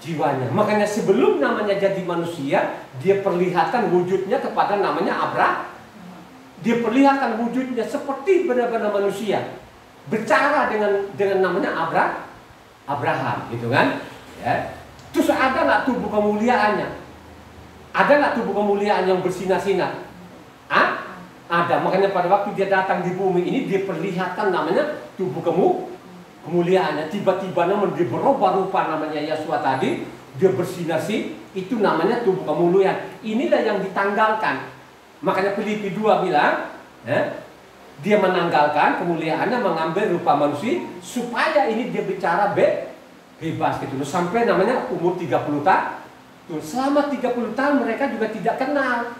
jiwanya. Makanya sebelum namanya jadi manusia, dia perlihatkan wujudnya kepada namanya Abraham. Dia perlihatkan wujudnya seperti benar-benar manusia, bicara dengan namanya Abraham, gitu kan? Ya. Terus ada nggak tubuh kemuliaannya? Ada nggak tubuh kemuliaan yang bersinar-sinar? Ada. Makanya pada waktu dia datang di bumi ini, dia perlihatkan namanya tubuh kemuliaannya. Tiba-tiba namanya dia berubah rupa namanya Yesua tadi, dia bersinar-sinar. Itu namanya tubuh kemuliaan. Inilah yang ditanggalkan. Makanya Filipi 2 bilang, dia menanggalkan kemuliaannya, mengambil rupa manusia, supaya ini dia bicara bebas gitu. Sampai namanya umur 30 tahun. Selama 30 tahun mereka juga tidak kenal.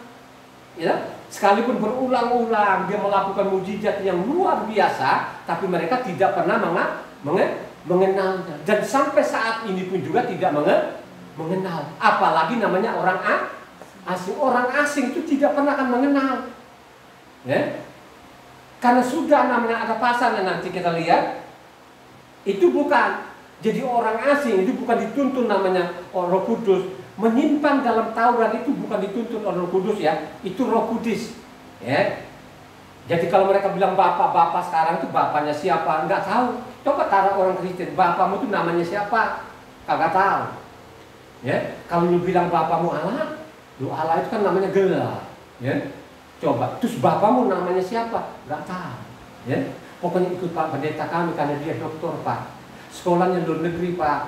Ya, sekalipun berulang-ulang dia melakukan mujizat yang luar biasa, tapi mereka tidak pernah mengenalnya. Dan sampai saat ini pun juga tidak mengenal. Apalagi namanya orang asing. Orang asing itu tidak pernah akan mengenal, ya. Karena sudah namanya ada pasalnya, nanti kita lihat. Itu bukan Jadi orang asing itu bukan dituntun namanya Roh Kudus. Menyimpan dalam Taurat itu bukan dituntun oleh Roh Kudus ya, itu Roh Kudus. Ya. Jadi kalau mereka bilang bapak sekarang itu bapaknya siapa, nggak tahu. Coba tanya orang Kristen, bapakmu itu namanya siapa? Kagak tahu. Ya, kalau lu bilang bapakmu Allah, lu Allah itu kan namanya gelar. Ya, coba. Terus bapakmu namanya siapa? Nggak tahu. Ya, pokoknya ikut Pak Pendeta kami karena dia dokter Pak. Sekolahnya luar negeri Pak.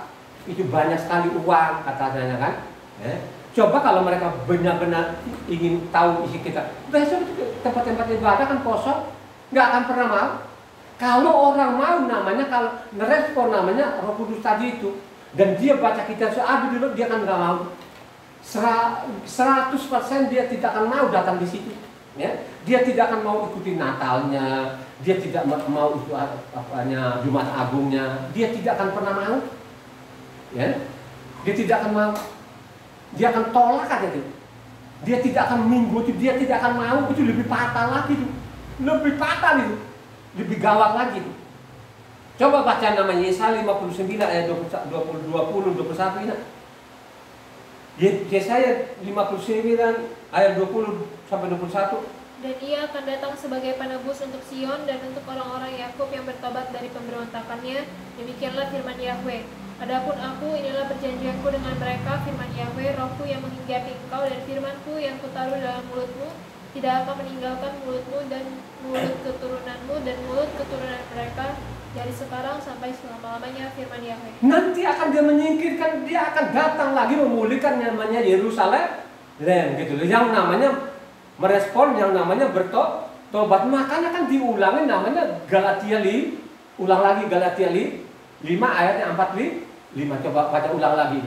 Itu banyak sekali uang katanya kan. Ya. Coba kalau mereka benar-benar ingin tahu isi kita, besok itu tempat-tempat ibadah kan kosong, nggak akan pernah mau. Kalau orang mau namanya, kalau ngerespon namanya Roh Kudus tadi itu, dan dia baca kitab seadu dulu, dia kan nggak mau. 100% dia tidak akan mau datang di situ. Ya. Dia tidak akan mau ikuti Natalnya, dia tidak mau itu apanya Jumat Agungnya, dia tidak akan pernah mau. Ya. Dia tidak akan mau. Dia akan tolak aja itu. Dia tidak akan minggu itu, dia tidak akan mau, itu lebih fatal lagi itu. Lebih fatal itu. Lebih gawat lagi itu. Coba baca nama Yesaya 59 ayat 20 21 ini. Yesaya 59 ayat 20 sampai 21. Dan ia akan datang sebagai penebus untuk Sion dan untuk orang-orang Yakub yang bertobat dari pemberontakannya. Demikianlah firman Yahweh. Adapun aku, inilah perjanjianku dengan mereka, firman Yahweh, rohku yang menghinggapi engkau dan firmanku yang kutaruh dalam mulutmu tidak akan meninggalkan mulutmu dan mulut keturunanmu dan mulut keturunan mereka dari sekarang sampai selama-lamanya, firman Yahweh. Nanti akan dia menyingkirkan, dia akan datang lagi memulihkan namanya Yerusalem, gitu. Yang namanya merespon, yang namanya bertobat. Makanya kan diulangi namanya Galatia ulang lagi Galatia 5 ayatnya 45. Coba baca ulang lagi.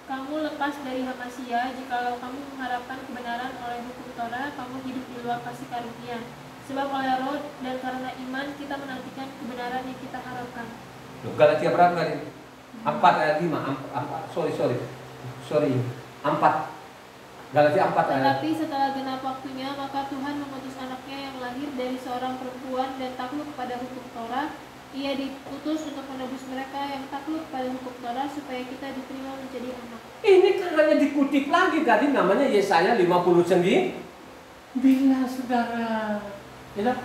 Kamu lepas dari Hamasia, jikalau kamu mengharapkan kebenaran oleh hukum Torah, kamu hidup di luar kasih karunia. Sebab oleh roh dan karena iman kita menantikan kebenaran yang kita harapkan. Galatia berapa tadi? 4 ayat 5. Sorry. 4. Galatia 4 ayat. Tetapi setelah genap waktunya, maka Tuhan mengutus anaknya yang lahir dari seorang perempuan dan takluk pada hukum Torah. Ia diutus untuk menebus mereka yang takluk pada hukum Torah supaya kita diterima menjadi anak. Ini kan hanya dikutip lagi tadi namanya Yesaya 59. Bila saudara, ya,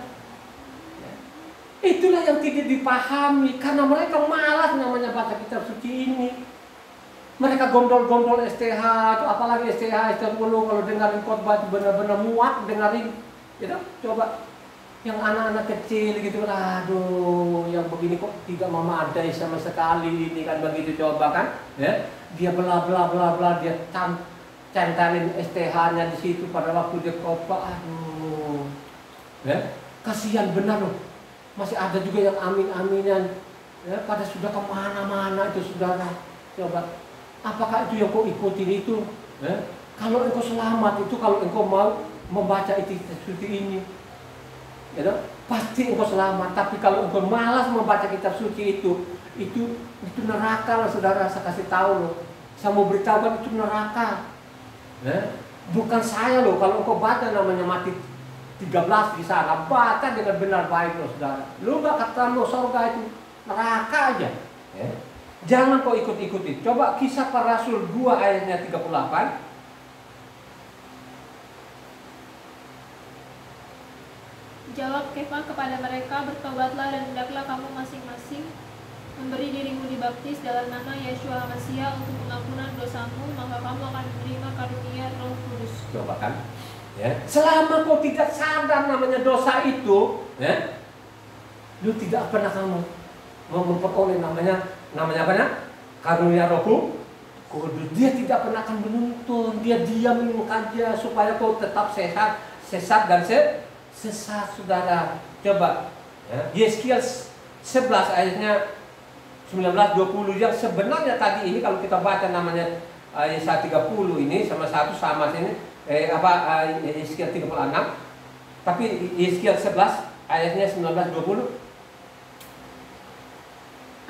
itulah yang tidak dipahami karena mereka malas namanya baca kitab suci ini. Mereka gondol-gondol STH, itu apalagi STH 10 kalau dengarin khotbah itu benar-benar muak dengarin. Gitu, coba. Yang anak-anak kecil gitu, aduh, yang begini kok tidak memadai sama sekali ini kan begitu, coba kan, ya, dia bla bla bla bla, dia centalin STH-nya di situ pada waktu dia khotbah, aduh, ya, kasihan benar loh, masih ada juga yang amin-aminan, ya, pada sudah kemana-mana itu saudara, coba, apakah itu yang kau ikutin itu, ya? Kalau engkau selamat itu, kalau engkau mau membaca itu seperti ini. Ya, pasti engkau selamat. Tapi kalau engkau malas membaca kitab suci itu neraka lah saudara. Saya kasih tahu loh. Saya mau beritahu itu neraka. Ya? Bukan saya loh. Kalau engkau baca namanya Mati 13 di sana, baca dengan benar baik loh saudara. Lu gak ketemu surga itu neraka aja. Ya? Jangan kau ikut-ikuti. Coba Kisah Para Rasul 2 ayatnya 38. Jawab Kefa kepada mereka, bertobatlah dan hendaklah kamu masing-masing memberi dirimu dibaptis dalam nama Yeshua HaMashiach untuk pengampunan dosamu, maka kamu akan menerima karunia Roh Kudus. Coba kan, ya. Selama kau tidak sadar namanya dosa itu, ya, lu tidak pernah kamu mau memperoleh namanya apa? Karunia Roh Kudus. Dia tidak pernah akan menuntun, dia diam aja supaya kau tetap sesat dan sesat saudara. Coba ya. Yeskiel 11 ayatnya 19-20 yang sebenarnya tadi ini kalau kita baca namanya Yesaya 30 ini sama sini Yeskiel 36, tapi Yeskiel 11 ayatnya 19-20.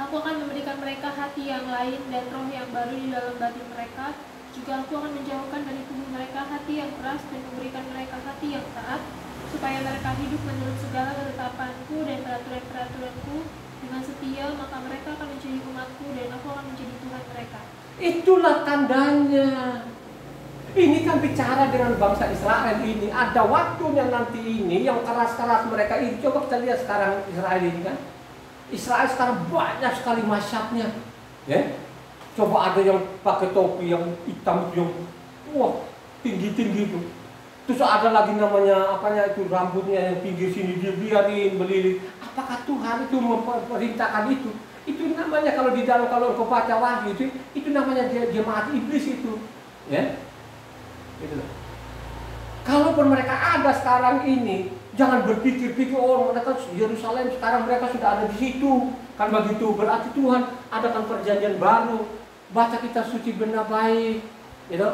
Aku akan memberikan mereka hati yang lain dan roh yang baru di dalam batin mereka. Juga aku akan menjauhkan dari tubuh mereka hati yang keras dan memberikan mereka hati yang taat, supaya mereka hidup menurut segala ketetapanku dan peraturan-peraturanku dengan setia, maka mereka akan menjadi umatku dan Itulah tandanya. Ini kan bicara dengan bangsa Israel ini. Ada waktunya nanti ini yang keras-keras mereka ini. Coba kita lihat sekarang Israel ini kan. Israel sekarang banyak sekali masyapnya. Ya. Coba ada yang pakai topi yang hitam yang wah tinggi-tinggi itu. Terus ada lagi namanya apanya itu rambutnya yang pinggir sini dia biarin beliling. Apakah Tuhan itu memerintahkan itu? Itu namanya kalau di dalam kalau engkau baca Wahyu itu namanya jemaat iblis itu. Ya. Gitu. Kalaupun mereka ada sekarang ini, jangan berpikir-pikir oh mereka Yerusalem sekarang mereka sudah ada di situ. Kan begitu berarti Tuhan adakan perjanjian baru. Baca kitab suci benar baik, gitu.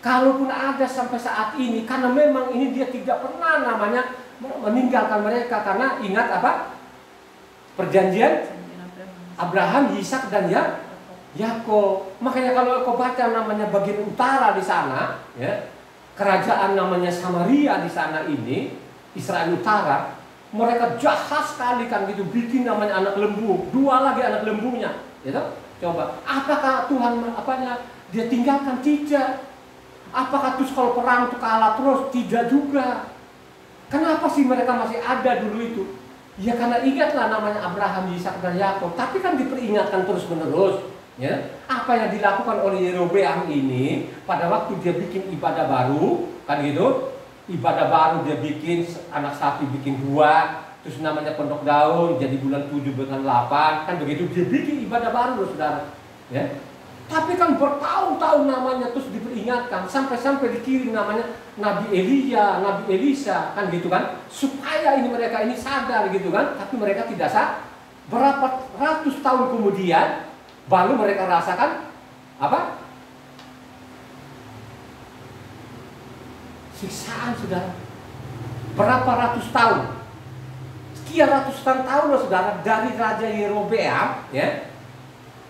Kalaupun ada sampai saat ini, karena memang ini dia tidak pernah namanya meninggalkan mereka karena ingat apa? Perjanjian Abraham, Ishak dan Yakob. Makanya kalau kau baca namanya bagian utara di sana, ya, kerajaan namanya Samaria di sana ini, Israel Utara, mereka jahat sekali kan gitu, bikin namanya anak lembu, 2 lagi anak lembunya, gitu. Coba, apakah Tuhan dia tinggalkan? Tidak. Apakah terus kalau perang itu kalah terus? Tidak juga. Kenapa sih mereka masih ada dulu itu? Ya karena ingatlah namanya Abraham, Ishak dan Yakob. Tapi kan diperingatkan terus menerus. Ya, apa yang dilakukan oleh Yerobeam ini pada waktu dia bikin ibadah baru, kan gitu? Ibadah baru dia bikin anak sapi bikin 2. Terus namanya pondok daun jadi bulan 7 bulan 8 kan begitu dia bikin ibadah baru loh saudara ya. Tapi kan bertahun-tahun namanya terus diperingatkan sampai dikirim namanya Nabi Elia, Nabi Elisa kan gitu kan supaya ini mereka ini sadar gitu kan tapi mereka tidak sadar. Berapa ratus tahun kemudian baru mereka rasakan apa? Siksaan saudara. Berapa ratus tahun? Sekian ratusan tahun loh saudara dari Raja Yerobeam ya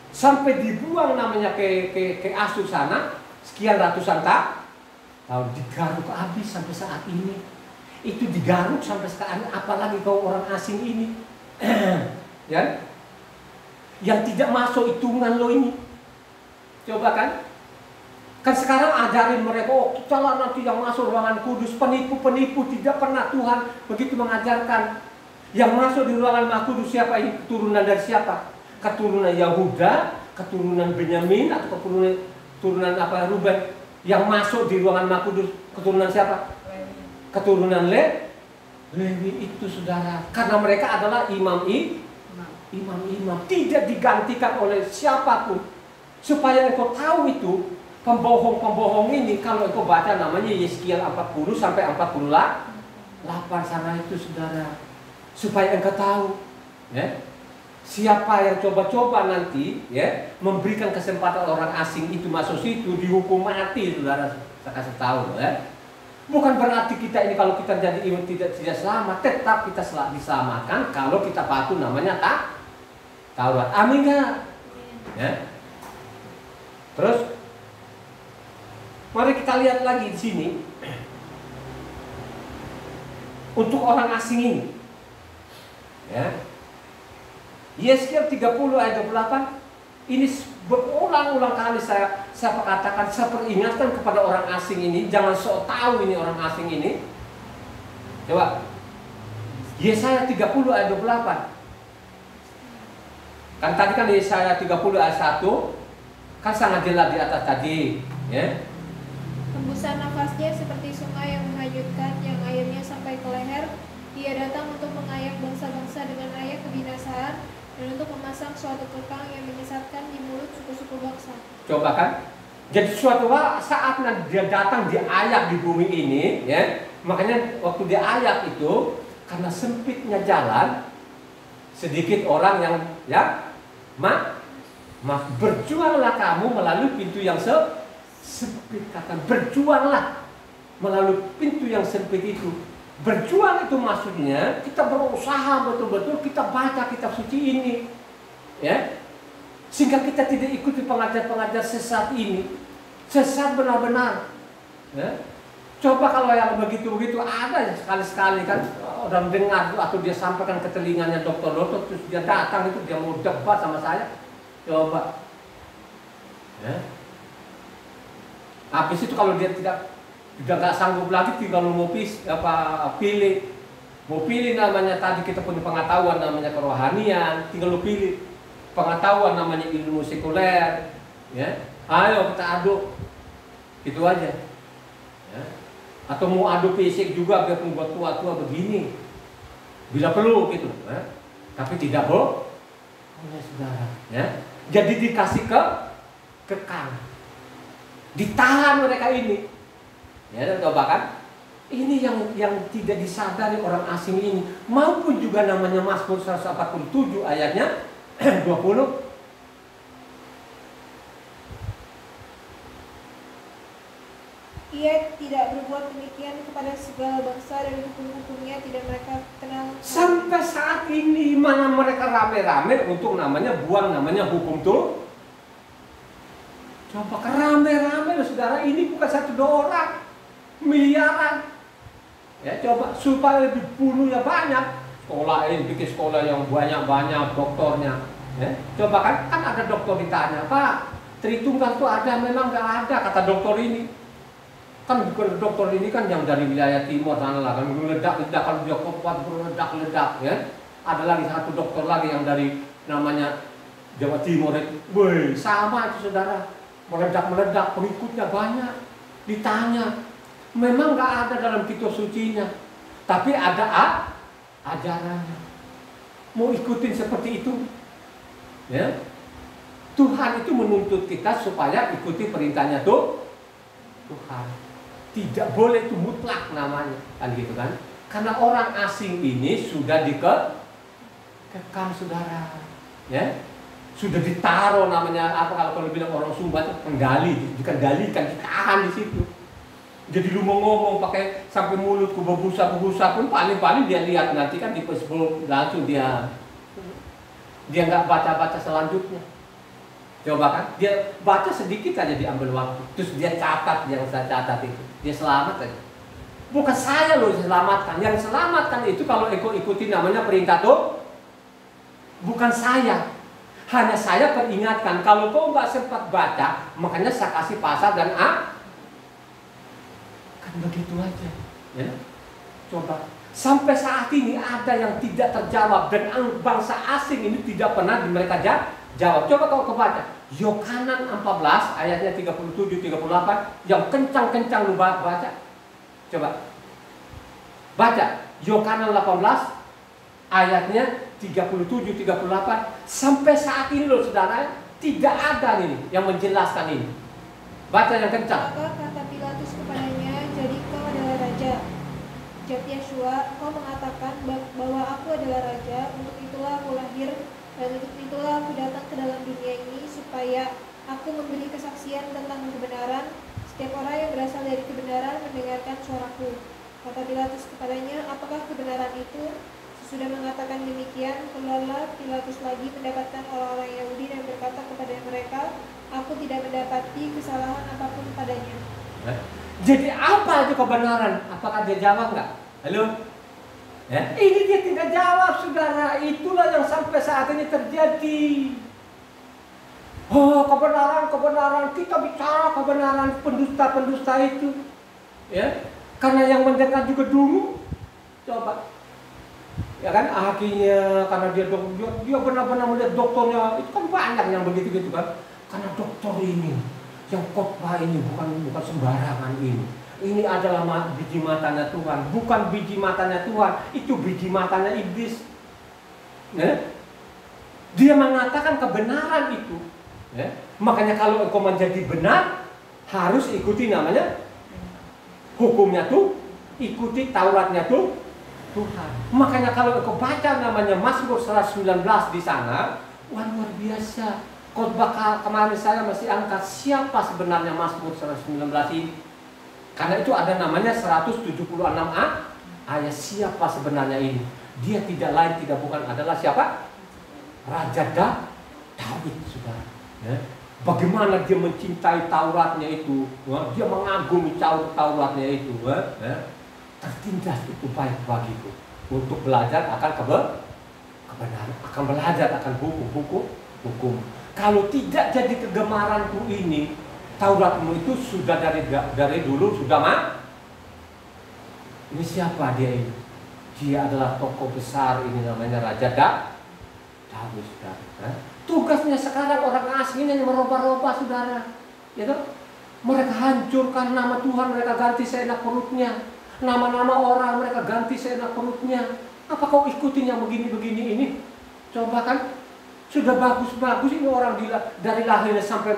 sampai dibuang namanya ke Asur sana sekian ratusan tahun digaruk habis sampai saat ini itu digaruk sampai sekarang apalagi kau orang asing ini ya yang tidak masuk hitungan lo ini coba kan sekarang ajarin mereka oh kita lah nanti yang masuk ruangan kudus penipu-penipu tidak pernah Tuhan begitu mengajarkan. Yang masuk di ruangan Maha Kudus siapa ini? Keturunan dari siapa? Keturunan Yahuda, keturunan Benyamin atau keturunan apa Ruben? Yang masuk di ruangan Maha Kudus keturunan siapa? Keturunan Lewi itu saudara. Karena mereka adalah imam-imam tidak digantikan oleh siapapun. Supaya engkau tahu itu pembohong-pembohong ini kalau engkau baca namanya Yeskiel 40 sampai 48 sana itu saudara. Supaya engkau tahu ya, siapa yang coba-coba nanti ya memberikan kesempatan orang asing itu masuk situ dihukum mati saudara saya kasih tahu ya. Bukan berarti kita ini kalau kita jadi iman tidak selamat, tetap kita diselamatkan kalau kita patuh namanya Taurat. Amin gak? Ya. Terus mari kita lihat lagi di sini untuk orang asing ini. Ya. Yeskiel 30 ayat 28 ini berulang-ulang kali saya katakan, saya peringatkan kepada orang asing ini, jangan sok tahu ini orang asing ini. Coba Yesaya 30 ayat 28. Kan tadi kan Yesaya 30 ayat 1 kan sangat jelas di atas tadi, ya. Hembusan nafasnya seperti sungai yang menghanyutkan, yang airnya sampai ke leher. Dia datang untuk mengayak bangsa-bangsa dengan ayak kebinasaan dan untuk memasang suatu kekang yang menyesatkan di mulut suku-suku bangsa. Coba kan, jadi suatu saat dia datang diayak di bumi ini, ya. Makanya waktu dia ayak itu karena sempitnya jalan, sedikit orang yang ya, berjuanglah kamu melalui pintu yang sempit, kata berjuanglah melalui pintu yang sempit itu. Berjuang itu maksudnya kita berusaha betul-betul kita baca kitab suci ini, ya, sehingga kita tidak ikuti pengajar-pengajar sesat ini, sesat benar-benar. Ya. Coba kalau yang begitu-begitu ada sekali-sekali kan orang dengar atau dia sampaikan ke telinganya dokter terus dia datang itu dia mau debat sama saya, coba Ya. Habis itu kalau dia tidak nggak sanggup lagi, tinggal mau pilih namanya tadi kita punya pengetahuan namanya kerohanian, tinggal lu pilih pengetahuan namanya ilmu sekuler, ya. Ayo kita aduk, itu aja. Ya. Atau mau adu fisik juga biar buat tua-tua begini, bila perlu gitu. Ya. Tapi tidak boleh, saudara. Ya. Jadi dikasih kekang, ditahan mereka ini. Ya, dan coba kan, ini yang tidak disadari orang asing ini, maupun juga namanya Mazmur 147 ayatnya 20. Ia tidak berbuat demikian kepada segala bangsa dan hukum-hukumnya tidak mereka kenal. Sampai saat ini mana mereka rame-rame untuk namanya buang namanya hukum tuh. Coba rame-rame loh saudara, ini bukan 1-2 orang, miliaran. Ya coba supaya lebih bunuhnya banyak. Sekolah ini bikin sekolah yang banyak-banyak doktornya. Ya, coba kan ada dokter ditanya, Pak, Tritunggal itu ada? Memang nggak ada, kata dokter ini. Kan bukan dokter ini kan yang dari wilayah timur sana lah, kan meledak-ledak, kalau dia kuat meledak-ledak, ya. Ada lagi satu dokter lagi yang dari namanya Jawa Timur itu, woi sama itu saudara, meledak-meledak, pengikutnya banyak. Ditanya, memang nggak ada dalam kitab sucinya, tapi ada ajarannya. Mau ikutin seperti itu, ya. Tuhan itu menuntut kita supaya ikuti perintahnya tuh Tuhan. Tidak boleh itu mutlak namanya, kan gitu kan? Karena orang asing ini sudah dikekang saudara, ya, sudah ditaruh namanya apa kalau bilang orang Sumba itu dikendalikan, ditahan di situ. Jadi lu mau ngomong pakai sampai mulutku berbusa pun paling dia lihat nanti kan di Facebook langsung dia nggak baca selanjutnya. Coba kan, dia baca sedikit aja diambil waktu, terus dia catat yang saya catat itu, dia selamat aja. Bukan saya loh selamatkan, yang selamatkan itu kalau ikuti namanya perintah tuh, bukan saya. Hanya saya peringatkan, kalau kau nggak sempat baca, makanya saya kasih pasal dan kan begitu aja, ya. Coba, sampai saat ini ada yang tidak terjawab dan bangsa asing ini tidak pernah mereka jawab. Coba kau kebaca Yohanan 14 ayatnya 37-38 yang kencang-kencang lu baca. Coba baca Yohanan 18 ayatnya 37-38. Sampai saat ini loh saudara, tidak ada ini yang menjelaskan ini. Baca yang kencang. Maka kata Pilatus kepadanya, jadi kau adalah raja. Jawab Yeshua, kau mengatakan bahwa aku adalah raja. Untuk itulah aku lahir dan untuk itulah aku datang ke dalam dunia ini, supaya aku memberi kesaksian tentang kebenaran. Setiap orang yang berasal dari kebenaran mendengarkan suaraku. Kata Pilatus kepadanya, apakah kebenaran itu? Sesudah mengatakan demikian, keluarlah Pilatus lagi mendapatkan orang-orang Yahudi dan berkata kepada mereka, aku tidak mendapati kesalahan apapun padanya. Jadi apa itu kebenaran? Apakah dia jawab nggak? Halo? Ya? Ini dia tidak jawab saudara. Itulah yang sampai saat ini terjadi. Oh kebenaran, kita bicara kebenaran, pendusta itu, ya. Karena yang mendengar juga dulu, coba, ya kan akhirnya karena dia benar-benar melihat dokternya itu kan banyak yang begitu kan. Karena dokter ini, yang khotbah ini bukan sembarangan ini. Ini adalah biji matanya Tuhan, bukan biji matanya Tuhan, itu biji matanya iblis. Ya? Dia mengatakan kebenaran itu. Ya? Makanya kalau engkau menjadi benar, harus ikuti namanya hukumnya tuh, ikuti Tauratnya tuh Tuhan. Makanya kalau engkau baca namanya Mazmur 119 di sana, wah luar biasa. Khotbah kemarin saya masih angkat siapa sebenarnya Mazmur 119 ini. Karena itu ada namanya 176a ayat siapa sebenarnya ini. Dia tidak lain tidak bukan adalah siapa? Raja Daud, saudara. Ya. Bagaimana dia mencintai Tauratnya itu, dia mengagumi Tauratnya itu. Ya. Tertindas itu baik bagiku untuk belajar akan kebenaran, akan belajar akan hukum. Kalau tidak jadi kegemaranku ini, Tauratmu itu sudah dari dulu sudah Ini siapa dia ini? Dia adalah tokoh besar, ini namanya Raja Daud, saudara. Tugasnya sekarang orang asing ini merubah-rubah, saudara. Ya toh? Mereka hancurkan nama Tuhan, mereka ganti seenak perutnya. Nama-nama orang mereka ganti seenak perutnya. Apa kau ikutin yang begini-begini ini? Coba kan, sudah bagus-bagus ini orang dari lahirnya sampai